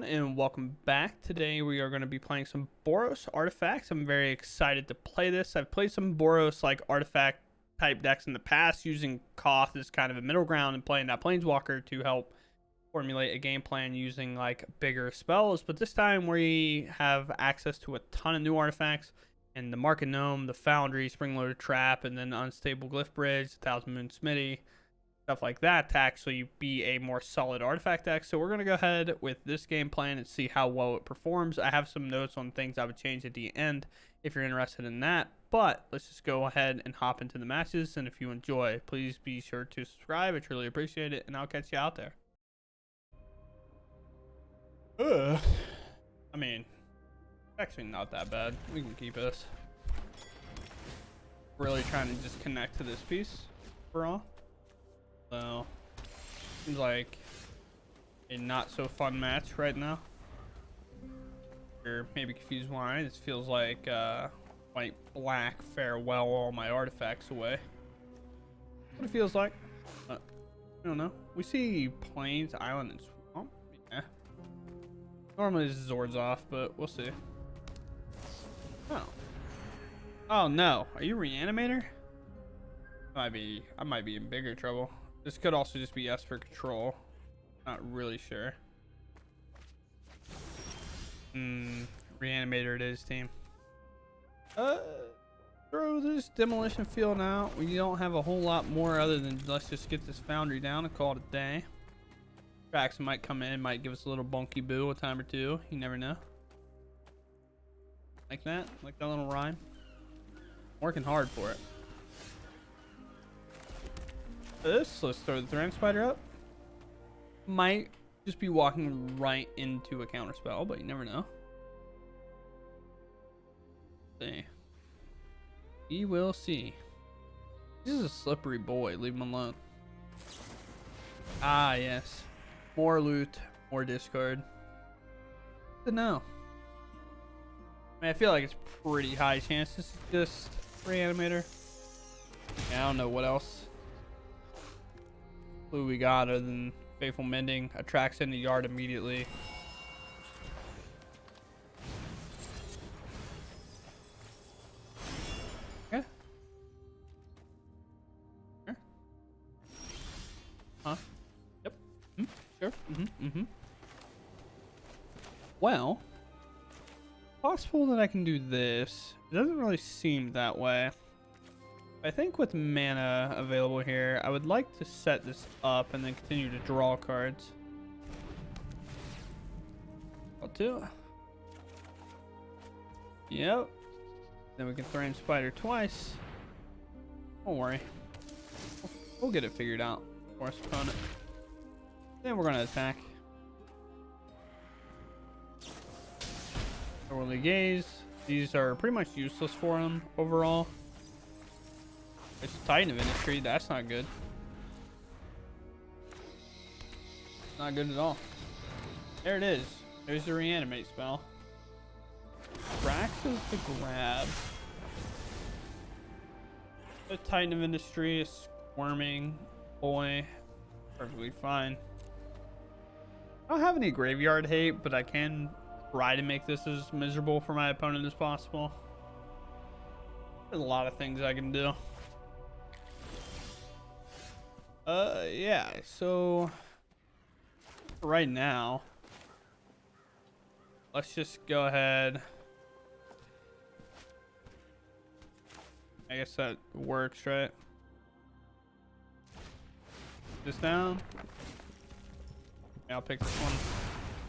everyone, and welcome back. Today we are going to be playing some Boros artifacts. I'm very excited to play this. I've played some Boros like artifact type decks in the past, using Koth as kind of a middle ground and playing that Planeswalker to help formulate a game plan using like bigger spells. But this time we have access to a ton of new artifacts, and the Market Gnome, the Foundry, Springloader Trap, and then the Unstable Glyph Bridge, the Thousand Moon Smithy, stuff like that to actually be a more solid artifact deck. So we're going to go ahead with this game plan and see how well it performs. I have some notes on things I would change at the end if you're interested in that, but let's just go ahead and hop into the matches. And if you enjoy, please be sure to subscribe. I truly appreciate it, and I'll catch you out there. I mean, actually not that bad. We can keep this. Really trying to just connect to this piece overall. So, seems like a not so fun match right now. You're maybe confused why. This feels like white, black, farewell all my artifacts away. What it feels like. I don't know. We see plains, island, and swamp. Yeah. Normally this is Zords off, but we'll see. Oh. Oh no. Are you a reanimator? I might be in bigger trouble. This could also just be Esper Control. Not really sure. Reanimator it is, team. Throw this demolition field out. We don't have a whole lot more other than let's just get this Foundry down and call it a day. Tracks might come in, might give us a little bonky boo a time or two. You never know. Like that little rhyme. Working hard for it. Let's throw the Thran Spider up. Might just be walking right into a counter spell, but you never know. See. We will see. This is a slippery boy. Leave him alone. Ah, yes. More loot, more discard. Good to know. I mean, I feel like it's pretty high chance this is just Reanimator. Yeah, I don't know what else clue we got other than Faithful Mending attracts in the yard immediately. Okay. Sure. Huh? Yep. Sure. Well, possible that I can do this. It doesn't really seem that way. I think with mana available here, I would like to set this up and then continue to draw cards. I'll do. Yep. Then we can Thran Spider twice. Don't worry. We'll get it figured out for us opponent. Then we're going to attack. Overly Gaze. These are pretty much useless for him overall. It's Titan of Industry. That's not good. Not good at all. There it is. There's the reanimate spell. Rax is the grab. The Titan of Industry is squirming. Boy. Perfectly fine. I don't have any graveyard hate, but I can try to make this as miserable for my opponent as possible. There's a lot of things I can do. Yeah, so right now, let's just go ahead. I guess that works, right? This down. Yeah, I'll pick this one.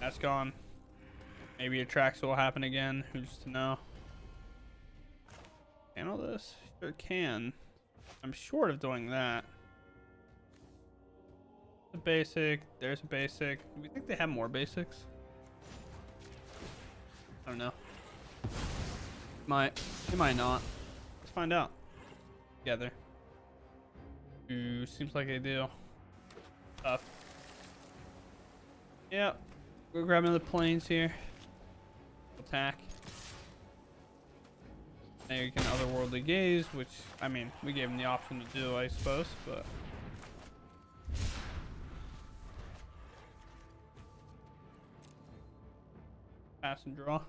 That's gone. Maybe attracts will happen again. Who's to know? Channel this? Sure can. I'm short of doing that. A basic. There's a basic. Do we think they have more basics? I don't know. They might not. Let's find out together. Ooh, seems like they do. Tough. Yep. We'll grab another planes here. Attack. Now you can Otherworldly Gaze, which, I mean, we gave him the option to do, I suppose, but Pass and draw.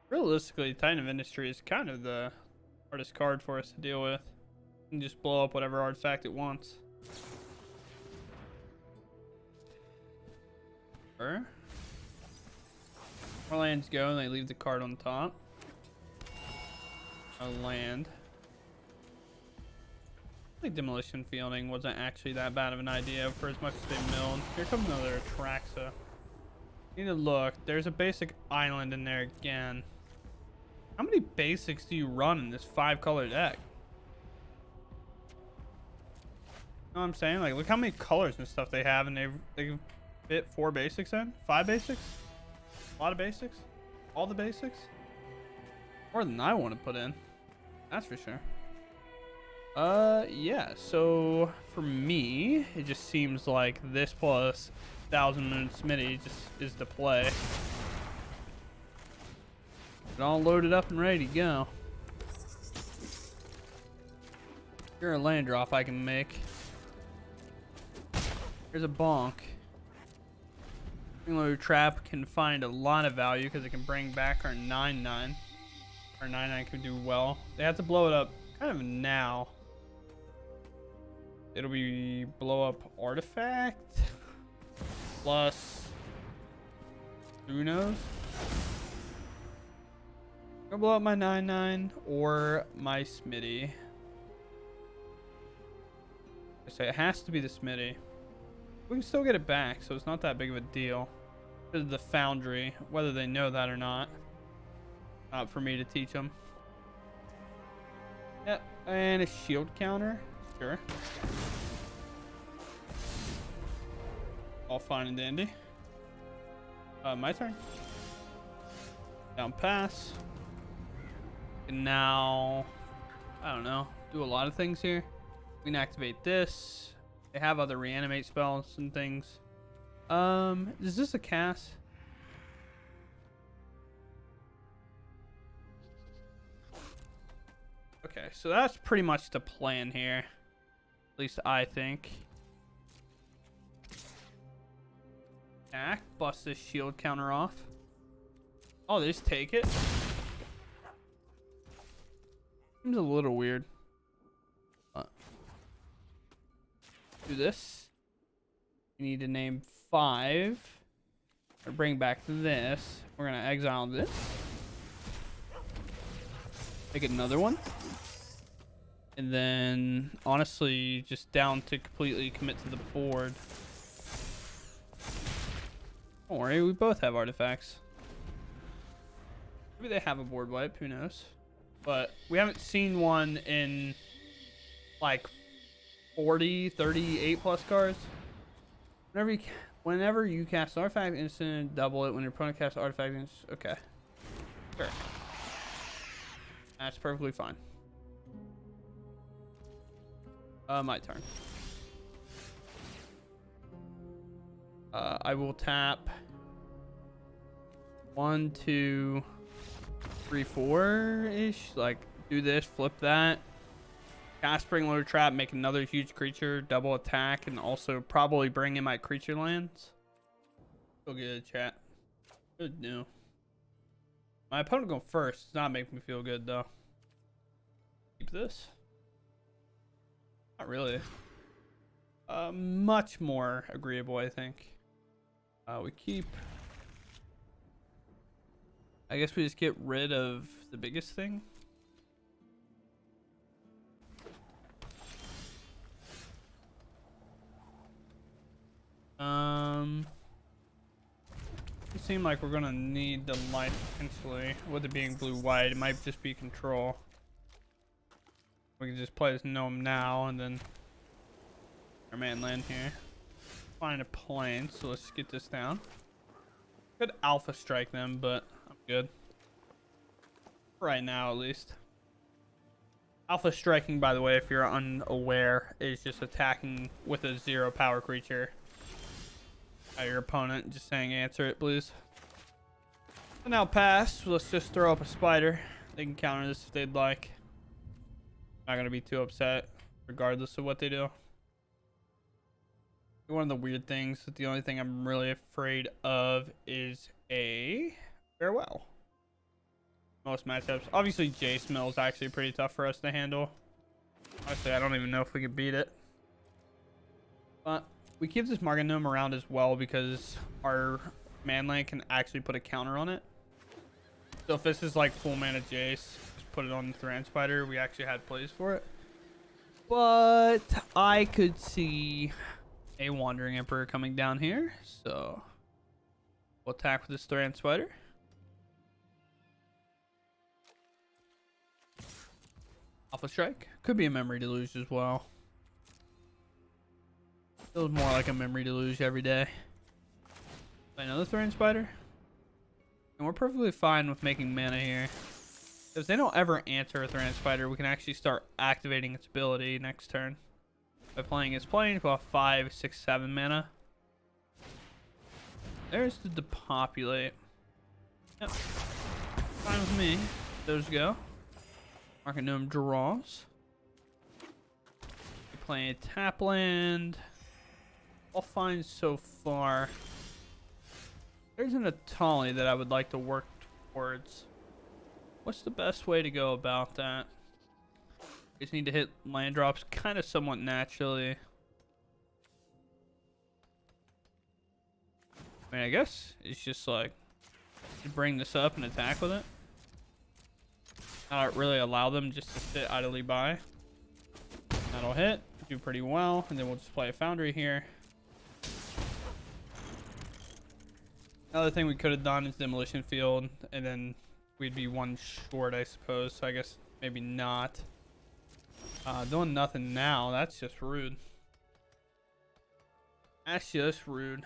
Realistically, Titan of Industry is kind of the hardest card for us to deal with. You can just blow up whatever artifact it wants. More lands go, and they leave the card on top. A land. I think Demolition Fielding wasn't actually that bad of an idea for as much as they milled. Here comes another Atraxa. Need to look. There's a basic island in there again. How many basics do you run in this 5-color deck? You know what I'm saying? Like, look how many colors and stuff they have, and they fit 4 basics in? 5 basics? A lot of basics? All the basics? More than I want to put in. That's for sure. Yeah, so for me, it just seems like this plus 1000 Moon Smitty just is the play. Get all loaded up and ready to go. Here's a land drop I can make. Here's a bonk. Load Trap can find a lot of value because it can bring back our 9/9. Our 9/9 can do well. They have to blow it up kind of now. It'll be blow up artifact plus who knows. I'll blow up my 9/9 or my Smitty. I say it has to be the Smitty. We can still get it back, so it's not that big of a deal. This is the Foundry, whether they know that or not. Not for me to teach them. Yep, and a shield counter. Sure. All fine and dandy. My turn. Down pass. And now, I don't know, do a lot of things here. We can activate this. They have other reanimate spells and things. Is this a cast? Okay, so that's pretty much the plan here. At least I think. Attack, bust this shield counter off. Oh, they just take it? Seems a little weird. Do this. You need to name 5. Or bring back this. We're gonna exile this. Make another one. And then, honestly, just down to completely commit to the board. Don't worry, we both have artifacts. Maybe they have a board wipe, who knows? But we haven't seen one in like 40, 38 plus cards. Whenever you cast artifact instant, double it. When your opponent casts artifact instant, okay. Sure. That's perfectly fine. My turn. I will tap 1, 2, 3, 4-ish. Like, do this, flip that. Cast Springloader Trap, make another huge creature, double attack, and also probably bring in my creature lands. Feel good, chat. Good new. My opponent go first. Does not make me feel good, though. Keep this. Not really. Much more agreeable, I think. We keep. I guess we just get rid of the biggest thing. It seems like we're gonna need the life potentially. With it being blue-white, it might just be control. We can just play this gnome now and then our man land here. Find a plane, so let's get this down. Could alpha strike them, but I'm good. Right now, at least. Alpha striking, by the way, if you're unaware, is just attacking with a 0 power creature at your opponent. Just saying, answer it, please. So now pass. Let's just throw up a spider. They can counter this if they'd like. Not gonna be too upset, regardless of what they do. One of the weird things, the only thing I'm really afraid of is a farewell. Most matchups. Obviously, Jace Mill is actually pretty tough for us to handle. Honestly, I don't even know if we could beat it. But we keep this Market Gnome around as well because our man land can actually put a counter on it. So if this is like full mana Jace, just put it on the Thran Spider. We actually had plays for it. But I could see a Wandering Emperor coming down here. So we'll attack with this Thran Spider. Alpha Strike. Could be a Memory Deluge as well. Feels more like a Memory Deluge every day. Another Thran Spider. And we're perfectly fine with making mana here. If they don't ever answer a Thran Spider, we can actually start activating its ability next turn. By playing its planes, we'll have 5, 6, 7 mana. There's the depopulate. Yep. Fine with me. Those go. Market Gnome draws. We're playing a tap land. All fine so far. There's an Atali that I would like to work towards. What's the best way to go about that? Just need to hit land drops kind of somewhat naturally. I mean, I guess it's just like you bring this up and attack with it. Not really allow them just to sit idly by. That'll hit, do pretty well, and then we'll just play a Foundry here. Another thing we could have done is Demolition Field, and then we'd be one short, I suppose. So I guess maybe not. Doing nothing now. That's just rude. That's just rude.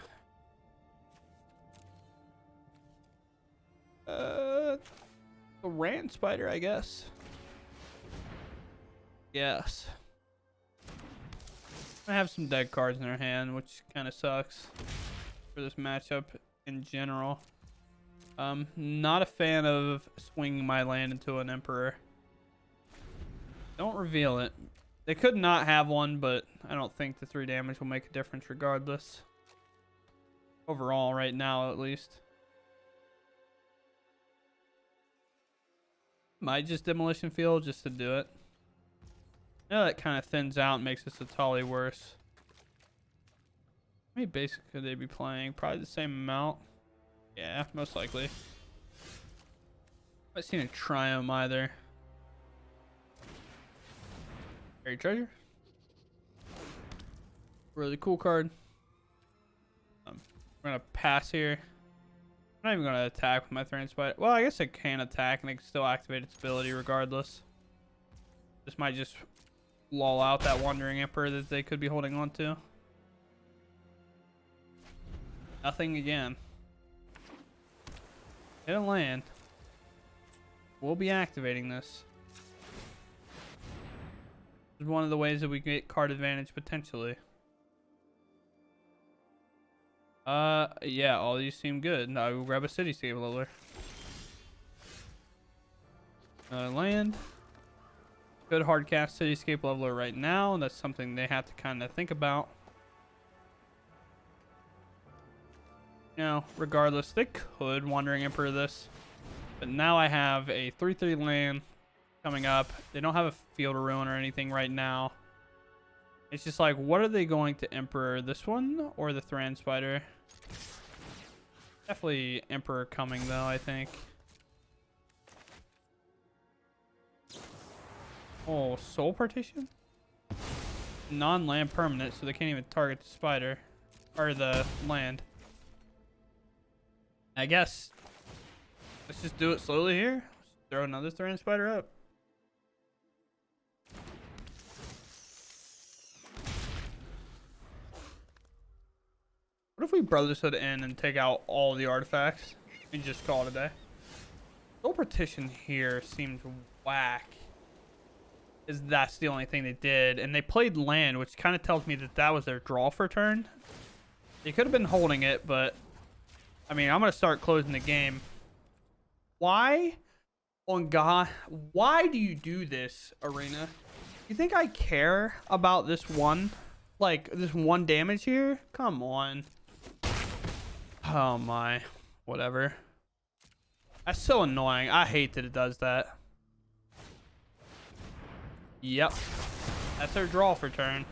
The Rand Spider, I guess. Yes. I have some dead cards in their hand, which kind of sucks for this matchup in general. Not a fan of swinging my land into an Emperor. Don't reveal it. They could not have one, but I don't think the 3 damage will make a difference regardless. Overall, right now at least. Might just Demolition Field just to do it. I know that kind of thins out and makes this Atali worse. How many basic could they be playing? Probably the same amount. Yeah, most likely. I haven't seen a Triome either. Buried Treasure. Really cool card. We're gonna pass here. I'm not even gonna attack with my Thran Spider. Well, I guess I can attack and I can still activate its ability regardless. This might just lull out that Wandering Emperor that they could be holding on to. Nothing again. Hit a land. We'll be activating this. This is one of the ways that we get card advantage potentially. Yeah, all these seem good. Now I will grab a Cityscape Leveler. Another land. Good hard cast Cityscape Leveler right now. That's something they have to kind of think about. You know, regardless, they could Wandering Emperor this. But now I have a 3/3 land coming up. They don't have a Field of Ruin or anything right now. It's just like, what are they going to Emperor? This one or the Thran Spider? Definitely Emperor coming though, I think. Oh, Soul Partition? Non-land permanent, so they can't even target the spider. Or the land. I guess let's just do it slowly here. Let's throw another Thran Spider up. What if we Brotherhood in and take out all the artifacts and just call it a day? Soul Partition here seems whack. Is that's the only thing they did, and they played land, which kind of tells me that that was their draw for turn. They could have been holding it, but I mean, I'm gonna start closing the game. Why, on God, why do you do this, Arena? You think I care about this one, like this one damage here? Come on. Oh my, whatever. That's so annoying. I hate that it does that. Yep. That's our draw for turn.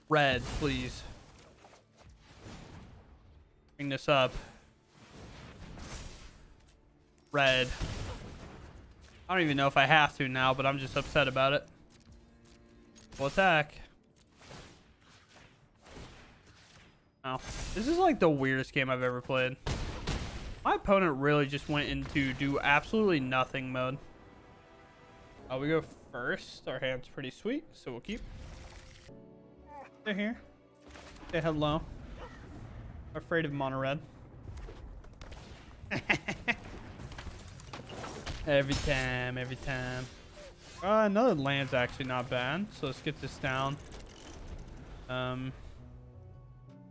Red, please. Bring this up. Red. I don't even know if I have to now, but I'm just upset about it. We'll attack. Oh, this is like the weirdest game I've ever played. My opponent really just went into do absolutely nothing mode. We go first. Our hand's pretty sweet, so we'll keep. They're here. Say hello. Afraid of mono red. Every time, every time. Another land's actually not bad, so let's get this down.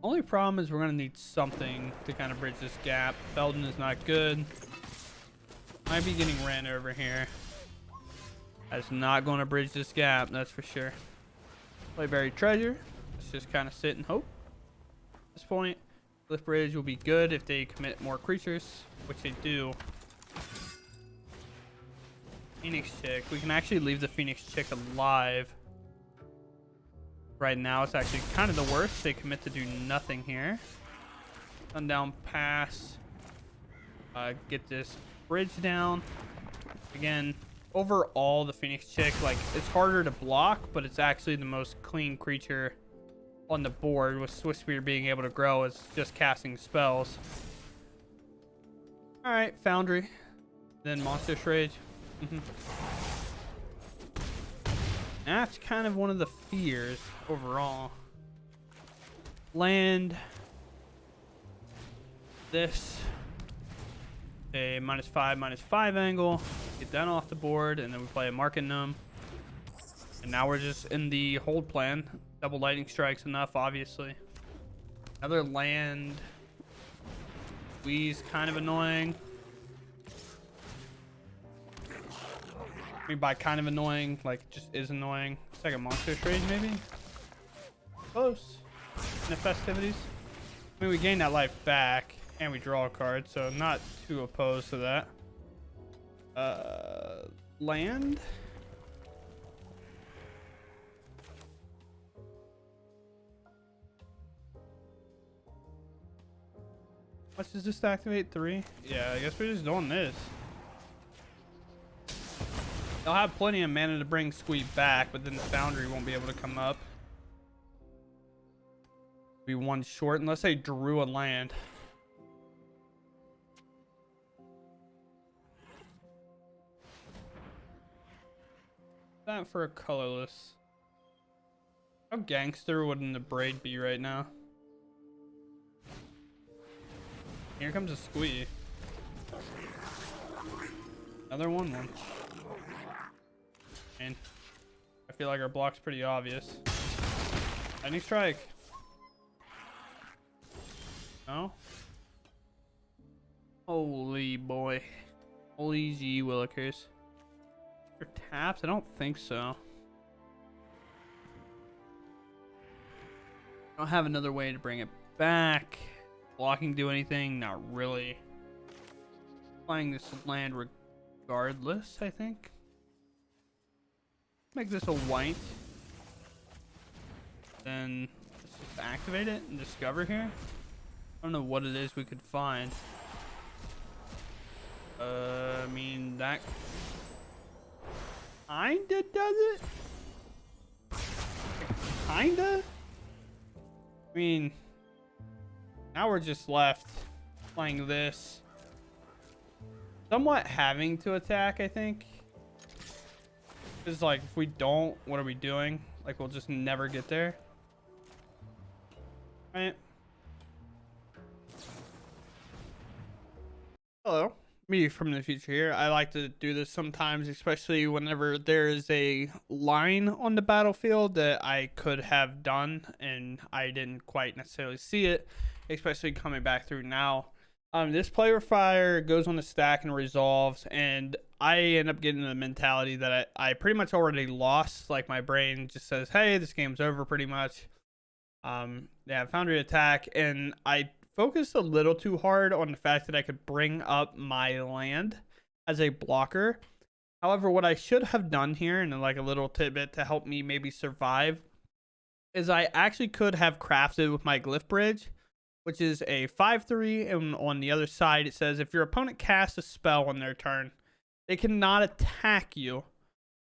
Only problem is we're gonna need something to kind of bridge this gap. Belden is not good. Might be getting ran over here. That's not going to bridge this gap, that's for sure. Play buried treasure. Let's just kind of sit and hope. At this point, cliff bridge will be good if they commit more creatures, which they do. Phoenix chick. We can actually leave the Phoenix chick alive. Right now, it's actually kind of the worst. They commit to do nothing here. Sundown pass. Get this bridge down. Again, overall, the Phoenix chick, like, it's harder to block, but it's actually the most clean creature on the board, with Swiftspear being able to grow as just casting spells. All right, Foundry. Then Monstrous Rage. That's kind of one of the fears overall. Land this a -5/-5 angle, get that off the board, and then we play a Market Gnome. And now we're just in the hold plan. Double lightning strikes enough, obviously. Another land. Squeeze, kind of annoying. I mean, by kind of annoying, like, just is annoying. It's like a Monstrous Rage, maybe? Close. In the festivities. I mean, we gain that life back, and we draw a card, so not too opposed to that. Land? Let's just activate 3. Yeah, I guess we're just doing this. They'll have plenty of mana to bring Squeeb back, but then the Foundry won't be able to come up. Be one short unless they drew a land. That for a colorless. How gangster wouldn't the braid be right now? Here comes a Squee. Another 1/1. And I feel like our block's pretty obvious. Lightning strike. No? Holy boy. Holy G Willikers. For taps? I don't think so. I don't have another way to bring it back. Blocking do anything? Not really. Playing this land regardless, I think. Make this a white. Then let's just activate it and discover here. I don't know what it is we could find. I mean, that kinda does it. Kinda. I mean, now we're just left playing this. Somewhat having to attack, I think. It's like, if we don't, what are we doing? Like, we'll just never get there. Right. Hello. Me from the future here. I like to do this sometimes, especially whenever there is a line on the battlefield that I could have done and I didn't quite necessarily see it, especially coming back through now. This player fire goes on the stack and resolves, and I end up getting the mentality that I pretty much already lost. Like, my brain just says, hey, this game's over pretty much. Yeah, Foundry attack, and I focused a little too hard on the fact that I could bring up my land as a blocker. However, what I should have done here, and like a little tidbit to help me maybe survive, is I actually could have crafted with my Glyph Bridge, which is a 5/3, and on the other side it says if your opponent casts a spell on their turn, they cannot attack you.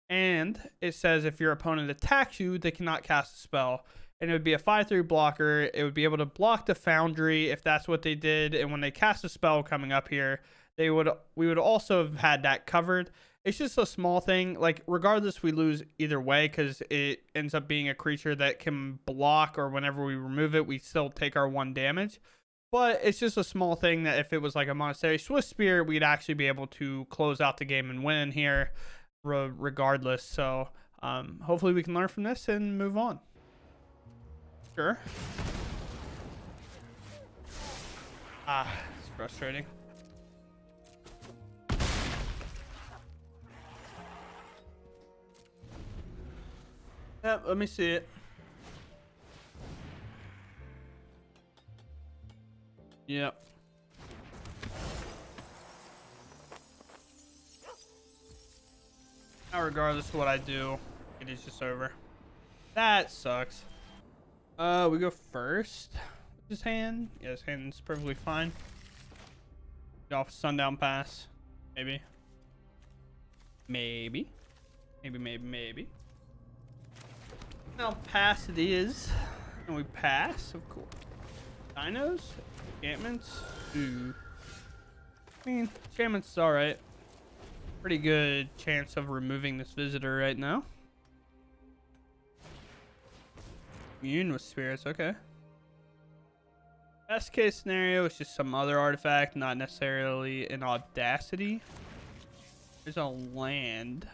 And it says if your opponent attacks you, they cannot cast a spell. And it would be a 5/3 blocker. It would be able to block the Foundry if that's what they did. And when they cast a spell coming up here, we would also have had that covered. It's just a small thing. Like, regardless, we lose either way because it ends up being a creature that can block, or whenever we remove it, we still take our 1 damage. But it's just a small thing that if it was like a Monastery Swift Spear, we'd actually be able to close out the game and win here regardless. So hopefully we can learn from this and move on. Sure. It's frustrating. Yep, let me see it. Yep. Now, regardless of what I do, it is just over. That sucks. We go first. His hand? Yeah, his hand's perfectly fine. Get off Sundown Pass. Maybe. Maybe. Maybe. Now, pass it is. And we pass, of course. Dinos? Enchantments? Ooh. I mean, enchantments is alright. Pretty good chance of removing this visitor right now. Immune with spirits, okay. Best case scenario is just some other artifact, not necessarily an audacity. There's a land.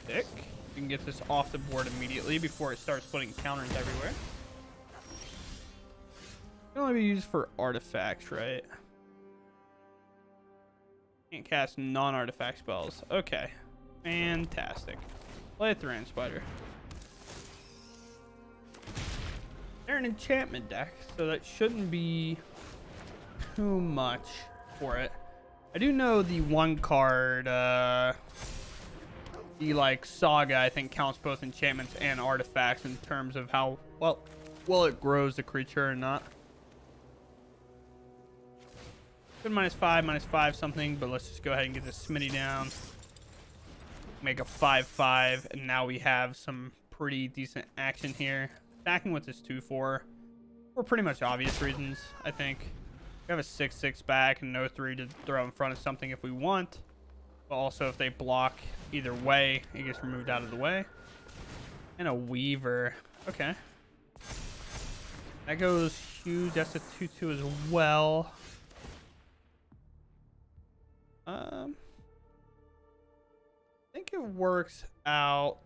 Thick. You can get this off the board immediately before it starts putting counters everywhere. It can only be used for artifacts, right? Can't cast non-artifact spells. Okay. Fantastic. Play a Thran Spider. They're an enchantment deck, so that shouldn't be too much for it. I do know the 1 card, the like Saga, I think counts both enchantments and artifacts in terms of how well it grows the creature or not. Good -5 something, but let's just go ahead and get this Smitty down. Make a 5/5, and now we have some pretty decent action here. Attacking with this 2/4 for pretty much obvious reasons, I think. We have a 6/6 back and no 3 to throw in front of something if we want. But also if they block either way, it gets removed out of the way. And a Weaver. Okay. That goes huge. That's a 2/2 as well. I think it works out.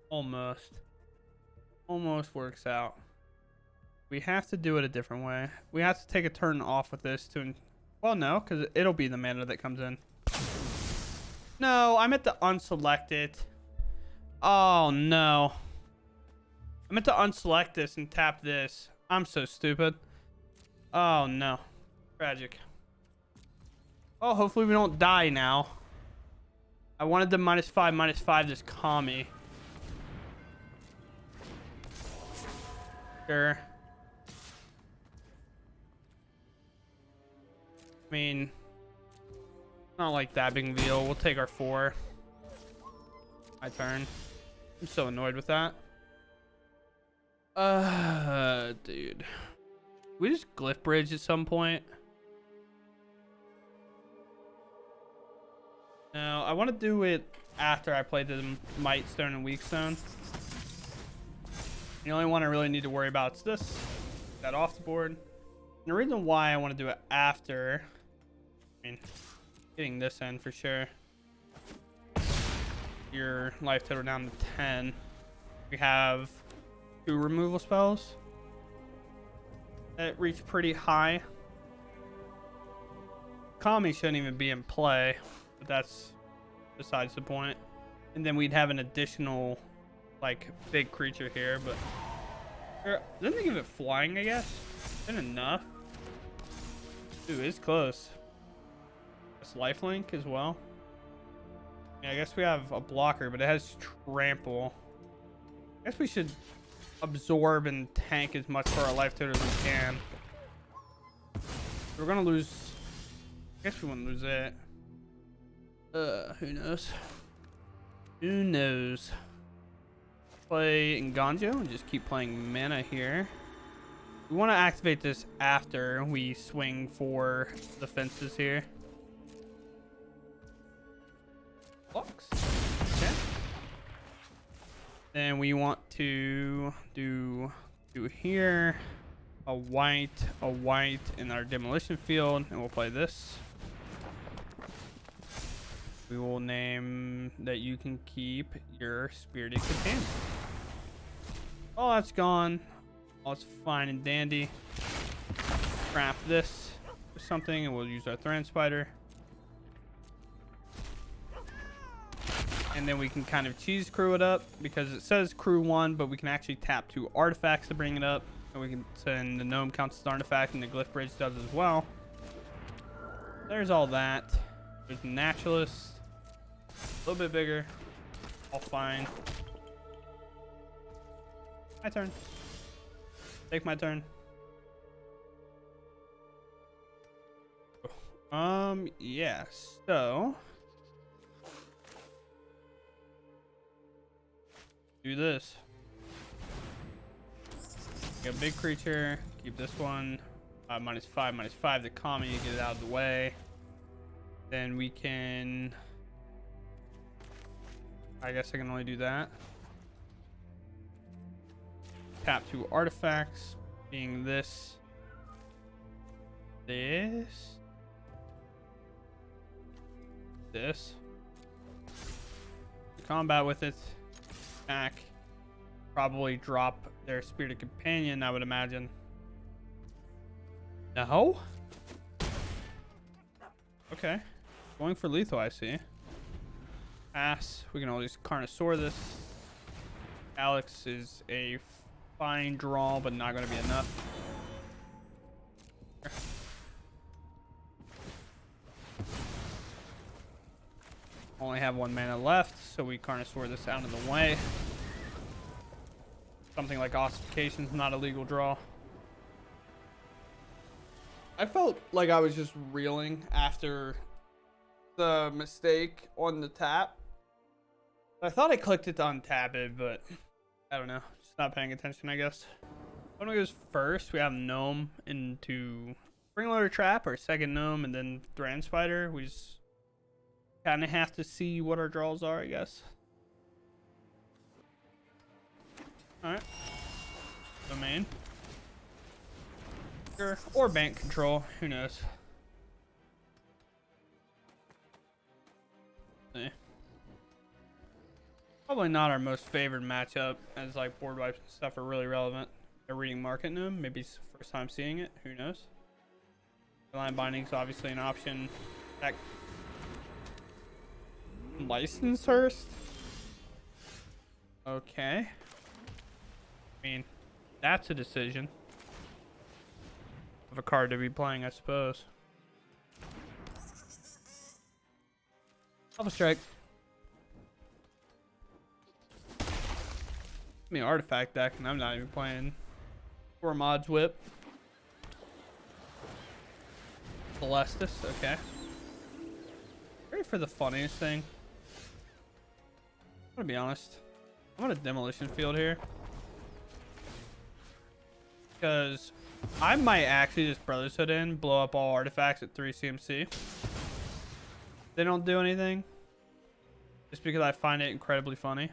Almost works out. We have to do it a different way. We have to take a turn off with this to, well, no, because it'll be the mana that comes in. No, I meant to unselect it. Oh no, I meant to unselect this and tap this. I'm so stupid. Oh no, tragic. Oh, hopefully we don't die now. I wanted the -5/-5 this Kami. Sure. I mean, not like that big of a deal. We'll take our 4. My turn. I'm so annoyed with that. Dude. We just Glyph Bridge at some point. No, I want to do it after I play the Might Stone and Weak Stone. The only one I really need to worry about is this. That off the board. And the reason why I want to do it after, I mean, getting this in for sure. Your life total down to 10. We have 2 removal spells that reach pretty high. Kami shouldn't even be in play, but that's besides the point. And then we'd have an additional, like, big creature here, but... Didn't they give it flying, I guess? Isn't enough? Ooh, it's close. It's lifelink as well. Yeah, I guess we have a blocker, but it has trample. I guess we should absorb and tank as much for our life total as we can. We're gonna lose. I guess we wouldn't lose it. Who knows? Who knows? Play Nganjo and just keep playing mana here. We want to activate this after we swing for the fences here. Blocks. Okay. Then we want to do here a white in our demolition field, and we'll play this. We will name that you can keep your spirited companion. Oh, that's gone. Oh, it's fine and dandy. Craft this or something, and we'll use our Thran Spider. And then we can kind of cheese crew it up because it says crew 1, but we can actually tap 2 artifacts to bring it up. And we can send the gnome counts as an artifact, and the glyph bridge does as well. There's all that. There's the naturalist. A little bit bigger. All fine. My turn. Take my turn. Yeah, so do this. Get a big creature, keep this one -5 to common, you get it out of the way. Then we can, I guess I can only do that. Tap 2 artifacts, being this, combat with it, attack, probably drop their spirited companion, I would imagine. No? Okay. Going for lethal, I see. Pass. We can always Carnosaur this. Alex is a fine draw, but not going to be enough. Only have 1 mana left, so we Carnosaur this out of the way. Something like Ossification is not a legal draw. I felt like I was just reeling after the mistake on the tap. I thought I clicked it to untap it, but I don't know. Just not paying attention, I guess. When we goes first, we have Gnome into Springloader Trap, or second Gnome, and then Thran Spider. We just kind of have to see what our draws are, I guess. Alright. Domain. Or bank control. Who knows? See. Probably not our most favored matchup, as like board wipes and stuff are really relevant. They're reading Market Gnome. Maybe it's the first time seeing it. Who knows? Line Binding's obviously an option. That License Hearst? Okay. I mean, that's a decision of a card to be playing, I suppose. Alpha Strike. I mean, artifact deck, and I'm not even playing. 4 mods whip. Celestis, okay. Ready for the funniest thing? I'm gonna be honest. I'm on a demolition field here. Because I might actually just Brothers Hood in, blow up all artifacts at 3 CMC. They don't do anything. Just because I find it incredibly funny.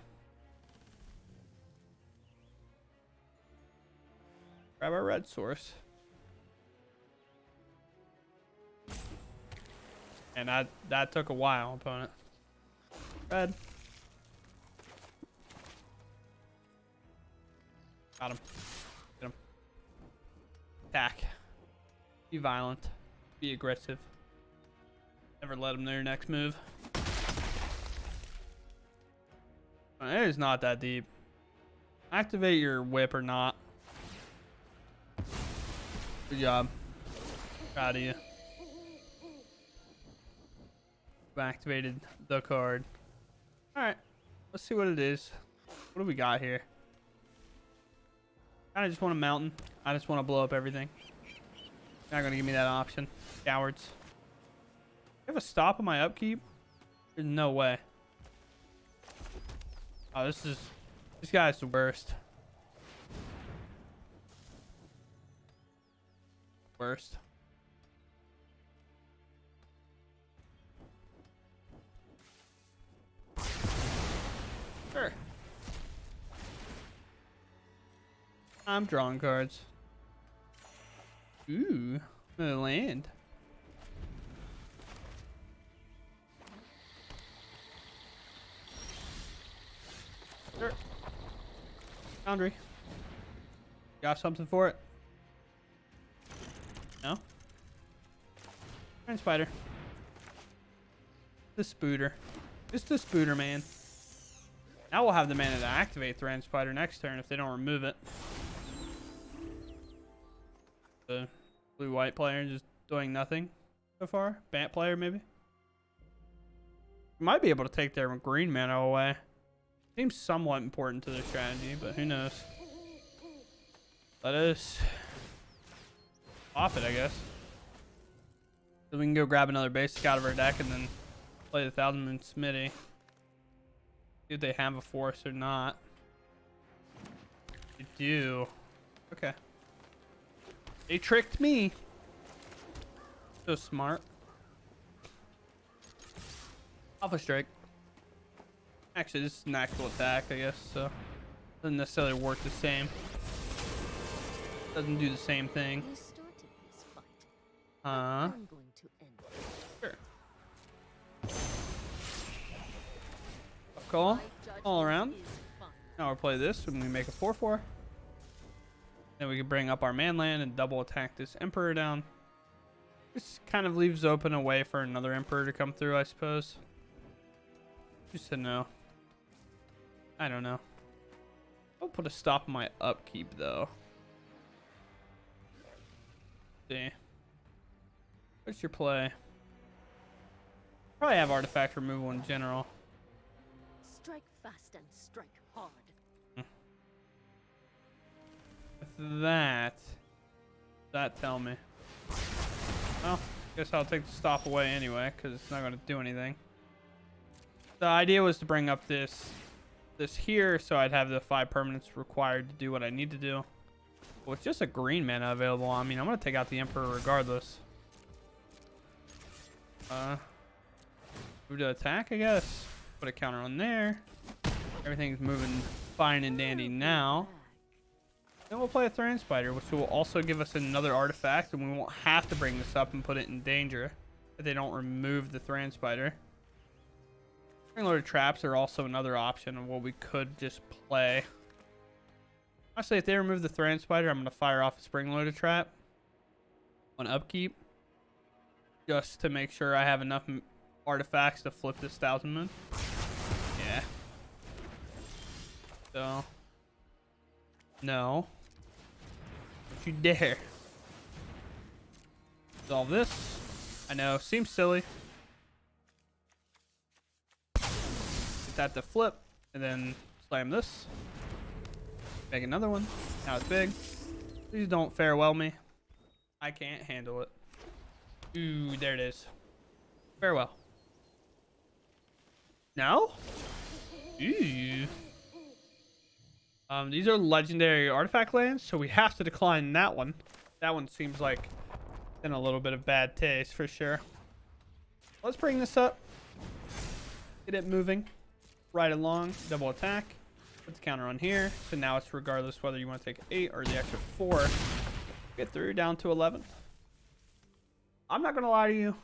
Grab our red source. And that took a while, opponent. Red. Got him. Get him. Attack. Be violent. Be aggressive. Never let them know your next move. It is not that deep. Activate your whip or not. Good job. Proud of you. Activated the card. Alright. Let's see what it is. What do we got here? I just want a mountain. I just want to blow up everything. Not going to give me that option. Cowards. You have a stop on my upkeep? There's no way. Oh, this guy's the worst. Worst. Sure. I'm drawing cards. Ooh, the land. Sure. Foundry. Got something for it? No? Grand Spider. The Spooter. It's the Spooter, man. Now we'll have the mana to activate Thran Spider next turn if they don't remove it. The blue-white player just doing nothing so far. Bant player, maybe. Might be able to take their green mana away. Seems somewhat important to their strategy, but who knows. Let us off it, I guess. So we can go grab another basic out of our deck and then play the Thousand Moon Smitty. See if they have a force or not. They do. Okay. They tricked me. So smart. Alpha Strike. Actually, this is an actual attack, I guess, so doesn't necessarily work the same. Doesn't do the same thing. Sure. Call all around. Now we'll play this when we make a 4/4. Then we can bring up our man land and double attack this Emperor down. This kind of leaves open a way for another Emperor to come through, I suppose. Just to know. I don't know. I'll put a stop on my upkeep though. See. What's your play? Probably have artifact removal in general. Strike fast and strike hard. With that tell me. Well, guess I'll take the stop away anyway, because it's not going to do anything. The idea was to bring up this here, so I'd have the 5 permanents required to do what I need to do. With just a green mana available, I mean, I'm going to take out the Emperor regardless. Move to attack, I guess. Put a counter on there. Everything's moving fine and dandy now. Then we'll play a Thran Spider, which will also give us another artifact, and we won't have to bring this up and put it in danger if they don't remove the Thran Spider. Spring-loaded traps are also another option of what we could just play. Honestly, if they remove the Thran Spider, I'm going to fire off a spring-loaded trap on upkeep just to make sure I have enough artifacts to flip this Thousand Moon. Yeah. So, no. Don't you dare. Resolve this. I know, seems silly. Get that to flip, and then slam this. Make another one. Now it's big. Please don't farewell me. I can't handle it. Ooh, there it is. Farewell. No? Ooh. These are legendary artifact lands, so we have to decline that one. That one seems like in a little bit of bad taste for sure. Let's bring this up. Get it moving. Right along. Double attack. Put the counter on here. So now it's regardless whether you want to take 8 or the extra 4. Get through down to 11. I'm not going to lie to you.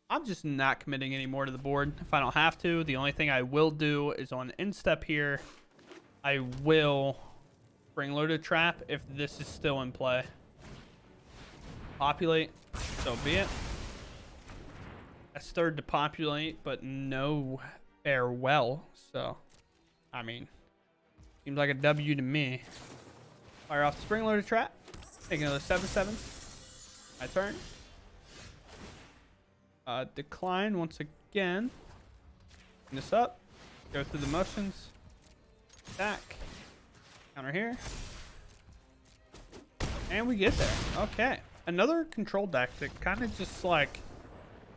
I'm just not committing any more to the board if I don't have to. The only thing I will do is on instep here, I will bring loaded trap if this is still in play. Populate, so be it. That's third to populate, but no farewell. So I mean, seems like a W to me. Fire off the spring loader trap. Take another 7/7. My turn. Decline once again. Bring this up. Go through the motions. Attack. Counter here. And we get there. Okay. Another control deck that kind of just like...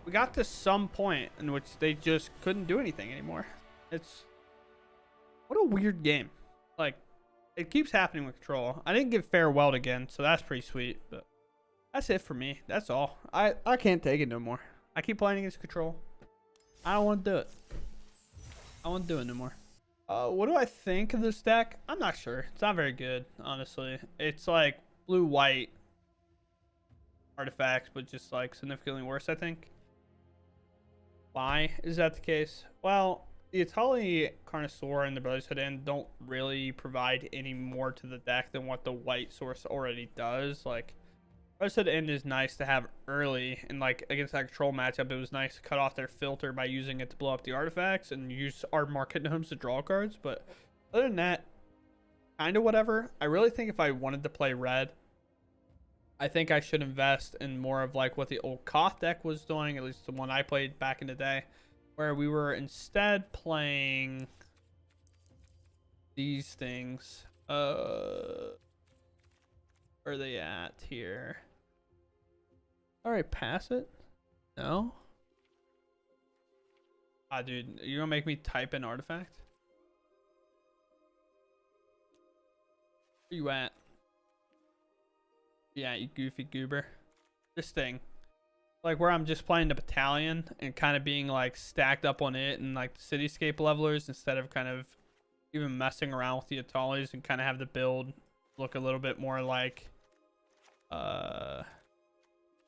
We got to some point in which they just couldn't do anything anymore. It's... What a weird game. Like, it keeps happening with control. I didn't get farewelled again, so that's pretty sweet. But that's it for me. That's all. I can't take it no more. I keep playing against control. I don't want to do it. I won't do it no more. What do I think of this deck? I'm not sure. It's not very good, honestly. It's like blue-white artifacts, but just like significantly worse, I think. Why is that the case? Well, the Atali Carnosaur and the Brothers Hood End don't really provide any more to the deck than what the white source already does. Like, Brothers Hood End is nice to have early, and like against that control matchup, it was nice to cut off their filter by using it to blow up the artifacts and use our market gnomes to draw cards. But other than that, kind of whatever. I really think if I wanted to play red, I think I should invest in more of like what the old Koth deck was doing, at least the one I played back in the day, where we were instead playing these things. Where are they at here? All right, pass it. No. Ah, dude, you gonna make me type in artifact? Where you at? Yeah, you goofy goober. This thing. Like where I'm just playing the battalion and kind of being like stacked up on it and like the cityscape levelers instead of kind of even messing around with the Atalis and kind of have the build look a little bit more like kind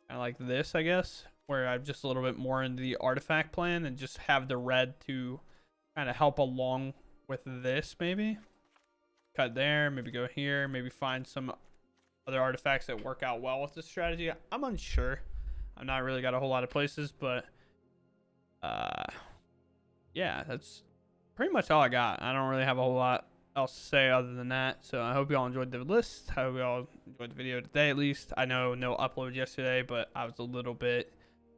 of like this, I guess, where I'm just a little bit more into the artifact plan and just have the red to kind of help along with this. Maybe cut there, maybe go here, maybe find some other artifacts that work out well with this strategy. I'm unsure. I've not really got a whole lot of places, but yeah, that's pretty much all I got. I don't really have a whole lot else to say other than that. So I hope you all enjoyed the list. I hope you all enjoyed the video today, at least. I know no upload yesterday, but I was a little bit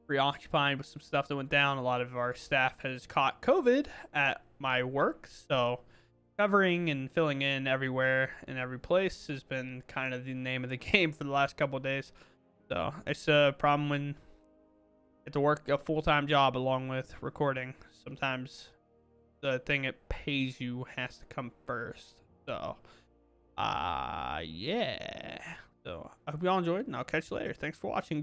preoccupied with some stuff that went down. A lot of our staff has caught COVID at my work, so covering and filling in everywhere and every place has been kind of the name of the game for the last couple of days. So it's a problem when you have to work a full-time job along with recording. Sometimes the thing it pays you has to come first. So yeah. So I hope you all enjoyed, and I'll catch you later. Thanks for watching. Goodbye.